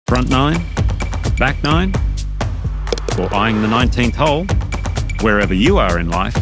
Front nine? Back nine? Or eyeing the 19th hole? Wherever you are in life,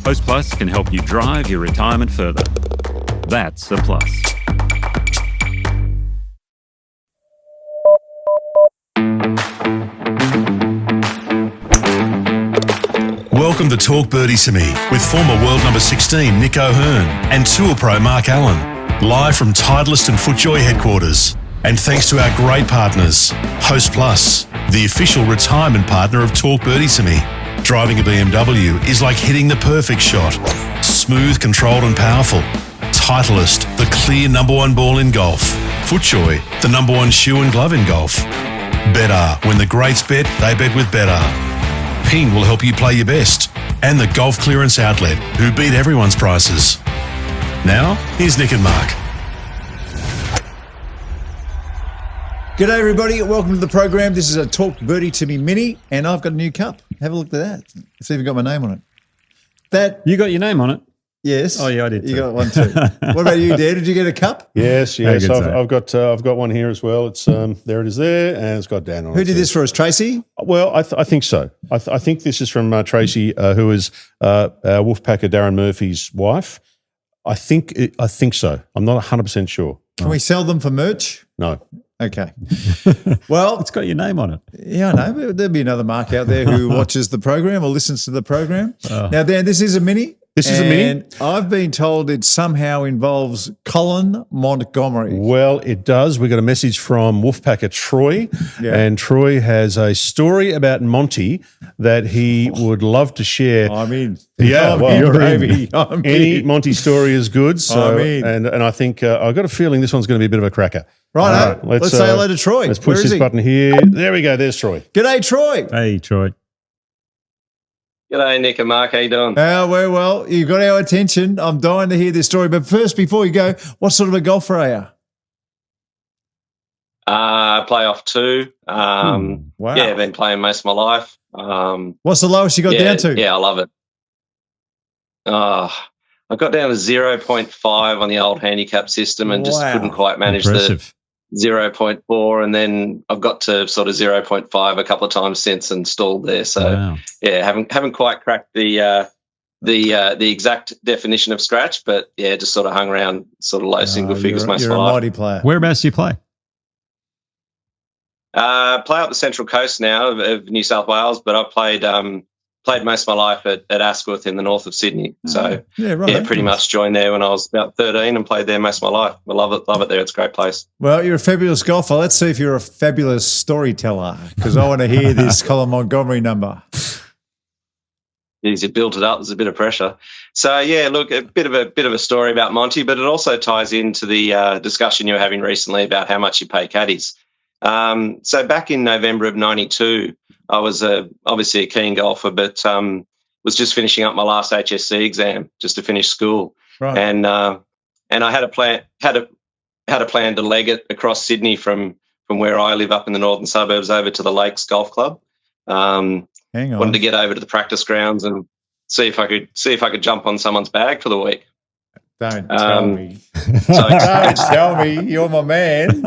Host Plus can help you drive your retirement further. That's a plus. Welcome to Talk Birdie To Me with former world number 16 Nick O'Hearn and Tour Pro Mark Allen, live from Titleist and FootJoy headquarters. And thanks to our great partners, Host Plus, the official retirement partner of Talk Birdie To Me. Driving a BMW is like hitting the perfect shot. Smooth, controlled and powerful. Titleist, the clear number one ball in golf. FootJoy, the number one shoe and glove in golf. Better, when the greats bet, they bet with Better. Ping will help you play your best. And the Golf Clearance Outlet, who beat everyone's prices. Now, here's Nick and Mark. G'day everybody, welcome to the program. This is a Talk Birdie To Me Mini, and I've got a new cup. Have a look at that. It's even got my name on it. That You got your name on it? Yes. Oh, yeah, I did You too. got one too. What about you, Dad? Did you get a cup? Yes. Very good, I've got one here as well. It's there it is there, and it's got Dan on it. Who did this for us, Tracy? Well, I think so. I think this is from Tracy, who is Wolfpacker Darren Murphy's wife. I think so. I'm not 100% sure. Can we sell them for merch? No. Okay. Well, It's got your name on it. yeah, I know. But there'll be another Mark out there who watches the program or listens to the program. Now, Dan, this is a mini. This is a mini? And I've been told it somehow involves Colin Montgomery. Well, it does. We got a message from Wolfpacker Troy, Yeah. and Troy has a story about Monty that he would love to share. I'm in. Yeah, I'm well, in, you're baby. I'm Any in. Monty story is good. So, I'm in. and I think I've got a feeling this one's going to be a bit of a cracker. Right, let's say hello to Troy. Let's Where push is this he? button here. There we go. There's Troy. G'day, Troy. Hey, Troy. G'day, Nick and Mark. How you doing? Very well. You got our attention. I'm dying to hear this story. But first, before you go, what sort of a golfer are you? Playoff 2. Wow. Yeah, been playing most of my life. What's the lowest you got down to? Yeah, I love it. I got down to 0.5 on the old handicap system and just Wow. couldn't quite manage Impressive. the 0.4. And then I've got to sort of 0.5 a couple of times since and stalled there. So Wow. yeah, haven't quite cracked the exact definition of scratch, but yeah, just sort of hung around sort of low single figures most of You're my a life. mighty player. Whereabouts do you play? Play up the Central Coast now of New South Wales, but I've played most of my life at Asquith in the north of Sydney. So Yeah, right. yeah, pretty much joined there when I was about 13 and played there most of my life. I love it there. It's a great place. Well, you're a fabulous golfer. Let's see if you're a fabulous storyteller, because I want to hear this Colin Montgomery number. Easy built it up. There's a bit of pressure. So yeah, look, a bit of a story about Monty, but it also ties into the discussion you were having recently about how much you pay caddies. So back in November of '92, I was obviously a keen golfer, but was just finishing up my last HSC exam just to finish school, Right. and I had a plan to leg it across Sydney from where I live up in the northern suburbs over to the Lakes Golf Club. Hang on. Wanted to get over to the practice grounds and see if I could jump on someone's bag for the week. Don't tell me. So Don't tell me. You're my man.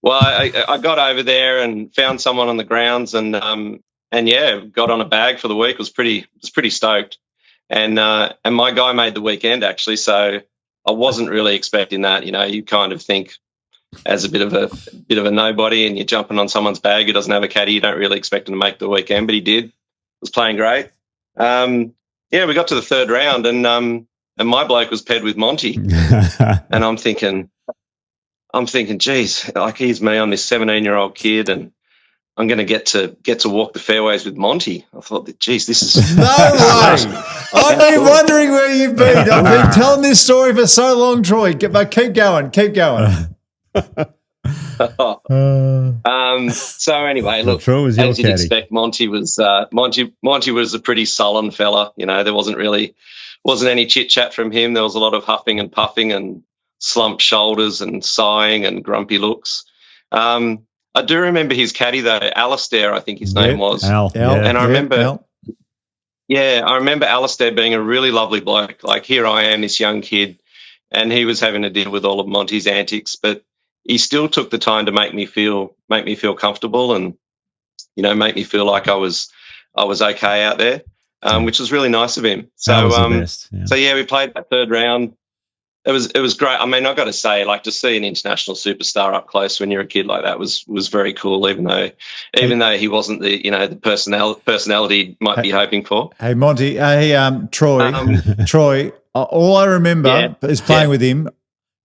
Well, I got over there and found someone on the grounds and yeah, got on a bag for the week. Was pretty stoked, and my guy made the weekend actually. So I wasn't really expecting that. You know, you kind of think as a bit of a nobody, and you're jumping on someone's bag who doesn't have a caddy. You don't really expect him to make the weekend, but he did. Was playing great. Yeah, we got to the third round, and my bloke was paired with Monty, and I'm thinking, geez, like here's me, I'm this 17-year-old kid, and I'm going to get to walk the fairways with Monty. I thought, geez, this is No way. I've been wondering where you've been. I've been telling this story for so long, Troy. But keep going. Keep going. So anyway, look, Troy was your as you'd caddy. expect, Monty was a pretty sullen fella. You know, there wasn't any chit chat from him. There was a lot of huffing and puffing and slumped shoulders and sighing and grumpy looks. I do remember his caddy though, Alistair, I think his name was. Al. And I remember, Al. I remember Alistair being a really lovely bloke. Like here I am, this young kid, and he was having to deal with all of Monty's antics, but he still took the time to make me feel comfortable and, you know, make me feel like I was okay out there, which was really nice of him. So, That was the best, yeah. So yeah, we played that third round. It was great. I mean, I've got to say, like, to see an international superstar up close when you're a kid like that was very cool. Even though he wasn't the, you know, the personality you might be hoping for. Hey Monty, Troy, Troy. All I remember is playing with him.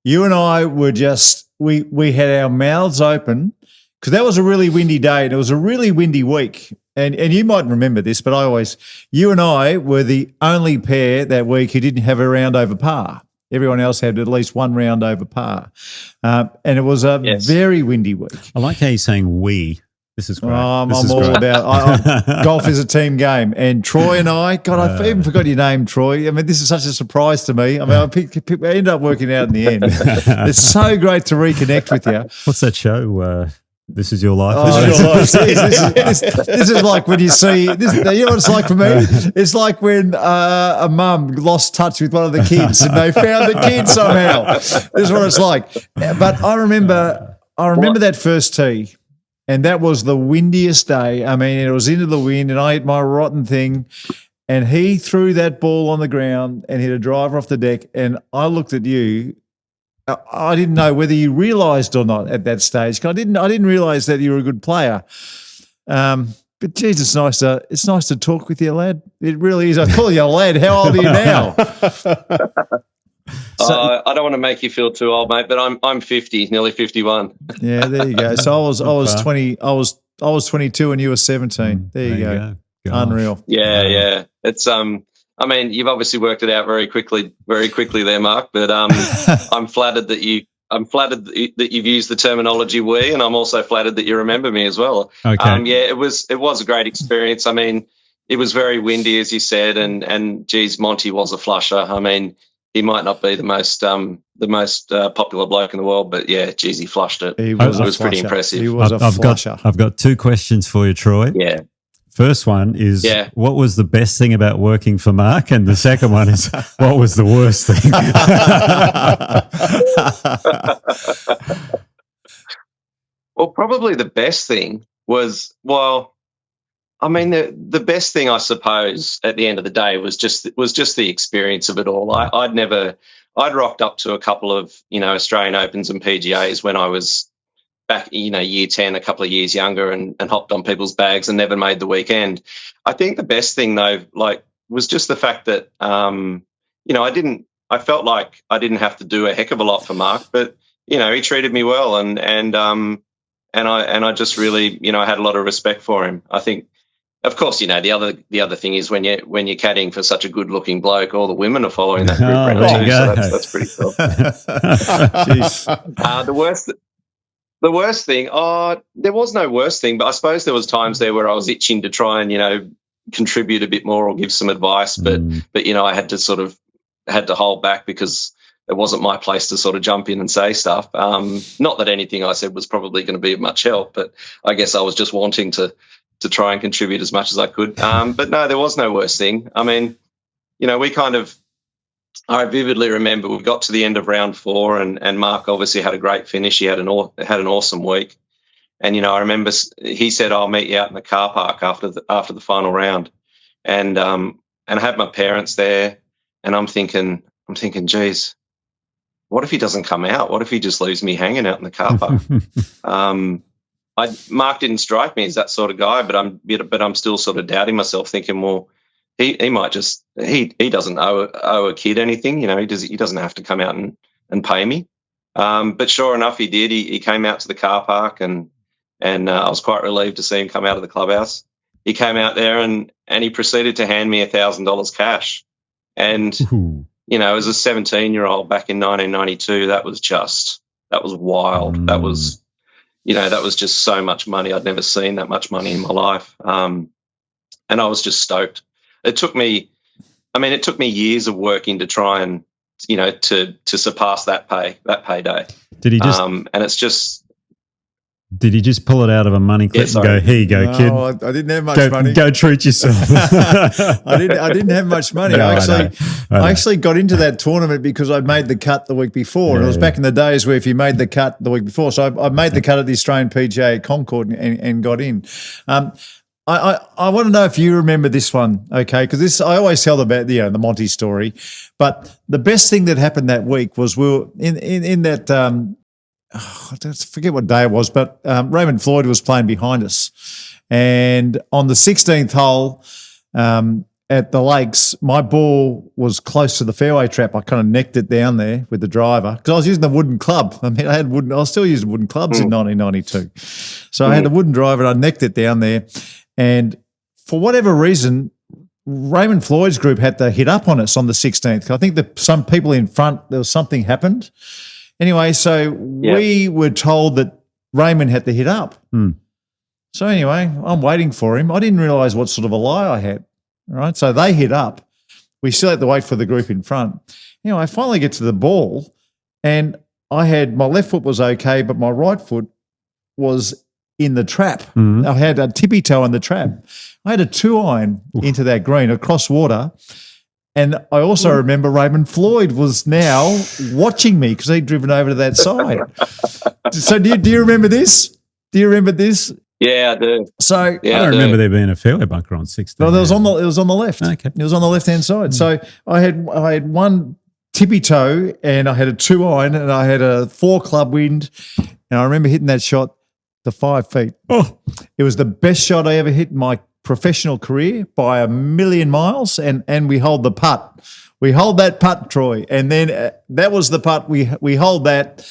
You and I were just we had our mouths open because that was a really windy day and it was a really windy week. And you might remember this, but you and I were the only pair that week who didn't have a round over par. Everyone else had at least one round over par. And it was a very windy week. I like how you're saying we. This is great. I'm all about golf is a team game. And Troy and I, God, I even forgot your name, Troy. I mean, this is such a surprise to me. I mean, I ended up working out in the end. It's so great to reconnect with you. What's that show? This is your life. This is like when you see this. You know what it's like for me? It's like when a mum lost touch with one of the kids and they found the kid somehow. This is what it's like. But I remember that first tee, and that was the windiest day. I mean, it was into the wind, and I hit my rotten thing, and he threw that ball on the ground and hit a driver off the deck, and I looked at you. I didn't know whether you realised or not at that stage. I didn't realise that you were a good player. But geez, it's nice to talk with you, lad. It really is. I call you a lad. How old are you now? I don't want to make you feel too old, mate, but I'm 50, nearly 51. Yeah, there you go. So I was 20. I was 22 and you were 17. There you go. Unreal. Yeah. It's I mean, you've obviously worked it out very quickly there, Mark. But I'm flattered that you've used the terminology "we," and I'm also flattered that you remember me as well. Okay. Yeah, it was a great experience. I mean, it was very windy, as you said, and geez, Monty was a flusher. I mean, he might not be the most popular bloke in the world, but yeah, geez, he flushed it. It was pretty impressive. He was a flusher. I've got two questions for you, Troy. Yeah. First one is, what was the best thing about working for Mark? And the second one is, what was the worst thing? Well, probably the best thing was, I mean, the best thing, I suppose, at the end of the day was just the experience of it all. I'd rocked up to a couple of, you know, Australian Opens and PGAs when I was back, you know, year 10, a couple of years younger, and hopped on people's bags and never made the weekend. I think the best thing though, was just the fact that, you know, I felt like I didn't have to do a heck of a lot for Mark, but, you know, he treated me well, and I just really, you know, I had a lot of respect for him. I think, of course, you know, the other thing is when you're caddying for such a good looking bloke, all the women are following that group around too, so that's pretty cool. Jeez. The worst thing, there was no worst thing, but I suppose there was times there where I was itching to try and, you know, contribute a bit more or give some advice, but you know, I had to hold back because it wasn't my place to sort of jump in and say stuff. Not that anything I said was probably going to be of much help, but I guess I was just wanting to try and contribute as much as I could. But no, there was no worst thing. I mean, you know, I vividly remember we got to the end of round 4, and Mark obviously had a great finish. He had an awesome week, and you know, I remember he said, "I'll meet you out in the car park after the final round," and I had my parents there, and I'm thinking, geez, what if he doesn't come out? What if he just leaves me hanging out in the car park? Mark didn't strike me as that sort of guy, but I'm still sort of doubting myself, thinking, well, he might just he doesn't owe a kid anything, you know. He doesn't have to come out and pay me. But sure enough, he did. He came out to the car park, and I was quite relieved to see him come out of the clubhouse. He came out there and he proceeded to hand me $1,000 cash. And you know, as a 17-year-old back in 1992, that was wild. That was, you know, that was just so much money. I'd never seen that much money in my life. And I was just stoked. It took me years of working to try and, you know, to surpass that payday. Did he just? And it's just. Did you just pull it out of a money clip and go, here you go, kid? No, I didn't have much money. Go treat yourself. I didn't have much money. No, I actually got into that tournament because I made the cut the week before. And it was back in the days where if you made the cut the week before. So I made the cut at the Australian PGA at Concord and got in. I want to know if you remember this one, okay? Because this I always tell about the Monty story, but the best thing that happened that week was we were in that. I forget what day it was, but Raymond Floyd was playing behind us, and on the 16th hole at the Lakes, my ball was close to the fairway trap. I kind of necked it down there with the driver because I was using the wooden club. I mean, I was still using wooden clubs in 1992, so I had a wooden driver and I necked it down there. And for whatever reason, Raymond Floyd's group had to hit up on us on the 16th. I think that some people in front, there was something happened. Anyway, so we were told that Raymond had to hit up. So anyway, I'm waiting for him. I didn't realise what sort of a lie I had, right? So they hit up. We still had to wait for the group in front. Anyway, I finally get to the ball and I had my left foot was okay, but my right foot was in the trap. I had a tippy toe in the trap. I had a 2-iron into that green across water. And I also remember Raymond Floyd was now watching me because he'd driven over to that side. So do you remember this? Do you remember this? Yeah, I do. So I don't remember there being a fairway bunker on 16. No, it was on the left. Okay. It was on the left-hand side. So I had one tippy toe and I had a 2-iron and I had a 4-club wind. And I remember hitting that shot to 5 feet. Oh, it was the best shot I ever hit in my professional career by a million miles. And we hold the putt. We hold that putt, Troy. And then that was the putt. We hold that.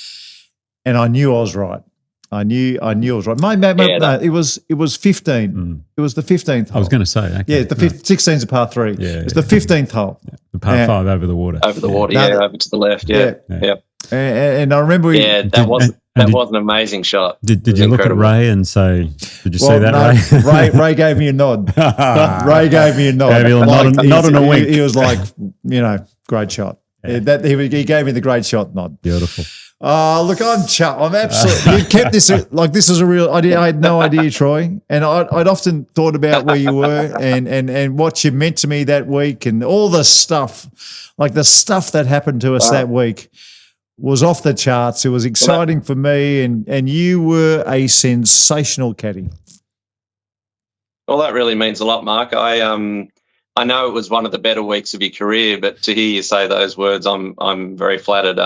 And I knew I was right. I knew I was right. No, it was 15. It was the 15th hole. I was going to say. Okay. Yeah, the 16's a par 3. Yeah, it's the 15th hole. The par 5 over the water. Over the water, over to the left. Yeah. And I remember that was an amazing shot. Did you look at Ray and say, did you see that, Ray? Ray gave me a nod. Ray gave me a nod. Gave you a nod and a wink. He was like, great shot. Yeah. He gave me the great shot nod. Beautiful. Look, I'm absolutely. You kept this like this is a real idea. I had no idea, Troy, and I'd often thought about where you were and what you meant to me that week, and all the stuff, like the stuff that happened to us that week, was off the charts. It was exciting for me, and you were a sensational caddy. Well, that really means a lot, Mark. I know it was one of the better weeks of your career, but to hear you say those words, I'm very flattered.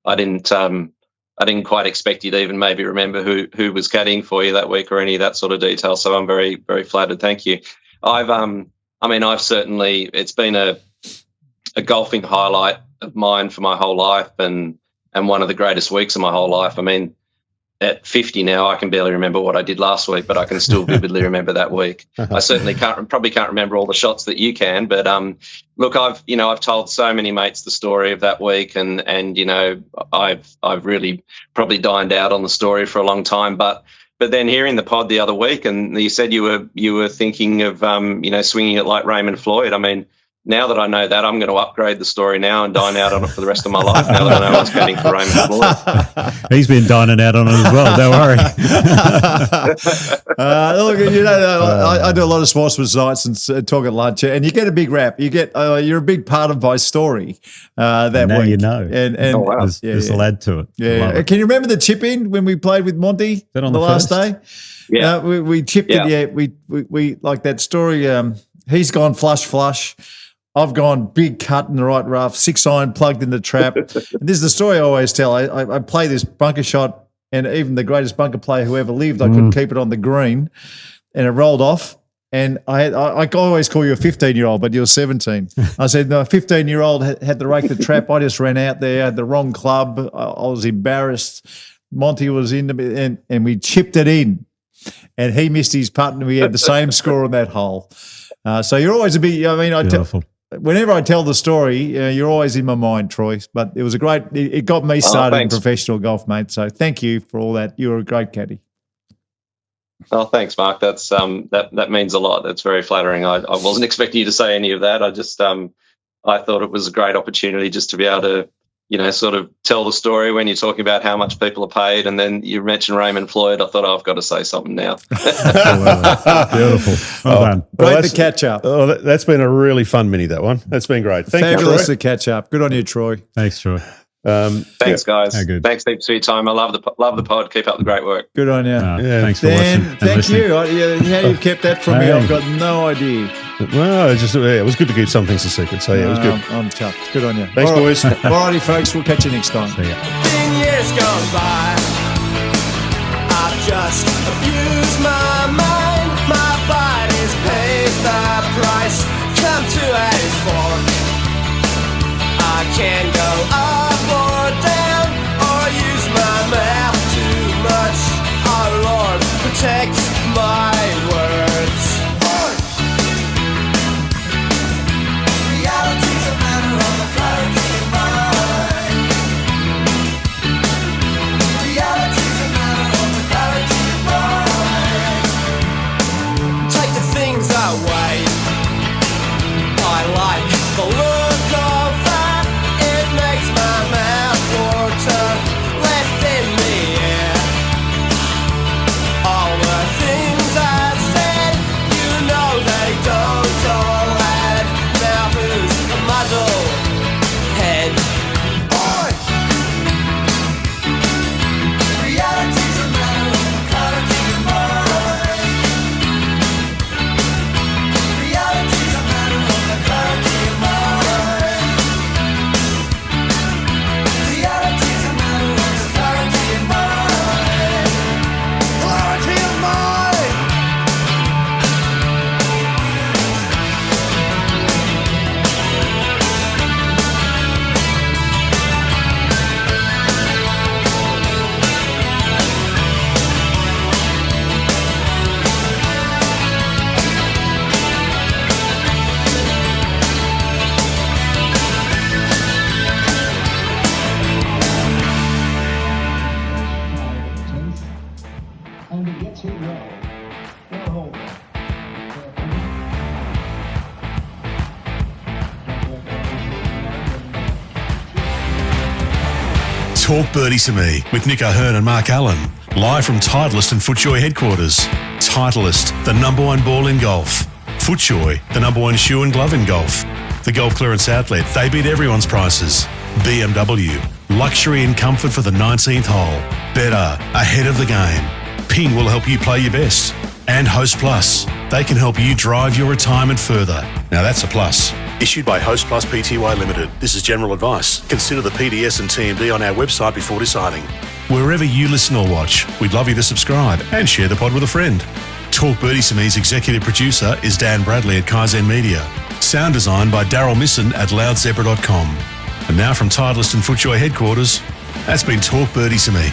I didn't quite expect you to even maybe remember who was caddying for you that week or any of that sort of detail. So I'm very, very flattered. Thank you. I've certainly, it's been a golfing highlight of mine for my whole life and one of the greatest weeks of my whole life. I mean, at 50 now, I can barely remember what I did last week, but I can still vividly remember that week. I certainly probably can't remember all the shots that you can, but look, I've told so many mates the story of that week, and I've really probably dined out on the story for a long time, but then hearing the pod the other week, and you said you were thinking of swinging it like Raymond Floyd. I mean, now that I know that, I'm going to upgrade the story now and dine out on it for the rest of my life. Now that I know I was caddying for Raymond Floyd, he's been dining out on it as well. Don't worry. Look, I do a lot of sportsman's nights and talk at lunch, and you get a big rap. You get you're a big part of my story that now week. You know, and this will add to it. Yeah. Can you remember the chip in when we played with Monty on the last first? day? Yeah, we chipped it. Yeah, we like that story. He's gone flush. I've gone big cut in the right rough, 6-iron plugged in the trap. And this is the story I always tell. I play this bunker shot, and even the greatest bunker player who ever lived, I couldn't keep it on the green, and it rolled off. And I always call you a 15-year-old, but you're 17. I said, no, a 15-year-old had to rake the trap. I just ran out there, had the wrong club. I was embarrassed. Monty was in the and we chipped it in, and he missed his putt, and we had the same score on that hole. So you're always a bit. I mean, whenever I tell the story, you're always in my mind, Troy. But it was it got me started in professional golf, mate. So thank you for all that. You were a great caddy. Oh, thanks, Mark. That's that means a lot. That's very flattering. I wasn't expecting you to say any of that. I just I thought it was a great opportunity just to be able sort of tell the story when you're talking about how much people are paid, and then you mentioned Raymond Floyd. I thought, I've got to say something now. Beautiful. Well done. Great to catch up. Oh, that's been a really fun mini, that one. That's been great. Thank Fabulous you, to catch up. Good on you, Troy. Thanks, Troy. Thanks, guys. Yeah, good. Thanks heaps for your time. I love the pod. Keep up the great work. Good on you. Thanks for Dan, watching. and thank listening. you. How you've kept that from me, I've got no idea. Well, it was good to keep some things a secret. So, yeah, it was good. I'm chuffed. Good on you. Thanks, All right. boys. All righty, folks. We'll catch you next time. See ya. 10 years gone by, I've just abused my mind. My body's paid the price. Come to a fork. I can go up or down, or use my mouth too much. Oh Lord, protect my words. Reality's a matter of the clarity of mind. Reality's a matter of the clarity of mind. Take the things away. I like the look of that. It makes my mouth water. Left in the air. All the things I said, you know they don't all add. Now who's a muddle head? Oi! Reality's a matter of clarity of mind. Reality's a matter of the clarity of mind. Reality's a matter of the clarity of mind. Clarity of mind. And it gets hit well. What a hold. Talk Birdie To Me with Nick O'Hearn and Mark Allen. Live from Titleist and FootJoy headquarters. Titleist, the #1 ball in golf. FootJoy, the #1 shoe and glove in golf. The Golf Clearance Outlet, they beat everyone's prices. BMW, luxury and comfort for the 19th hole. Better, ahead of the game. Ping will help you play your best. And Host Plus, they can help you drive your retirement further. Now that's a plus. Issued by Host Plus Pty Limited. This is general advice. Consider the PDS and TMD on our website before deciding. Wherever you listen or watch, we'd love you to subscribe and share the pod with a friend. Talk Birdie To Me's executive producer is Dan Bradley at Kaizen Media. Sound design by Daryl Misson at loudzebra.com. And now from Titleist and FootJoy headquarters, that's been Talk Birdie To Me.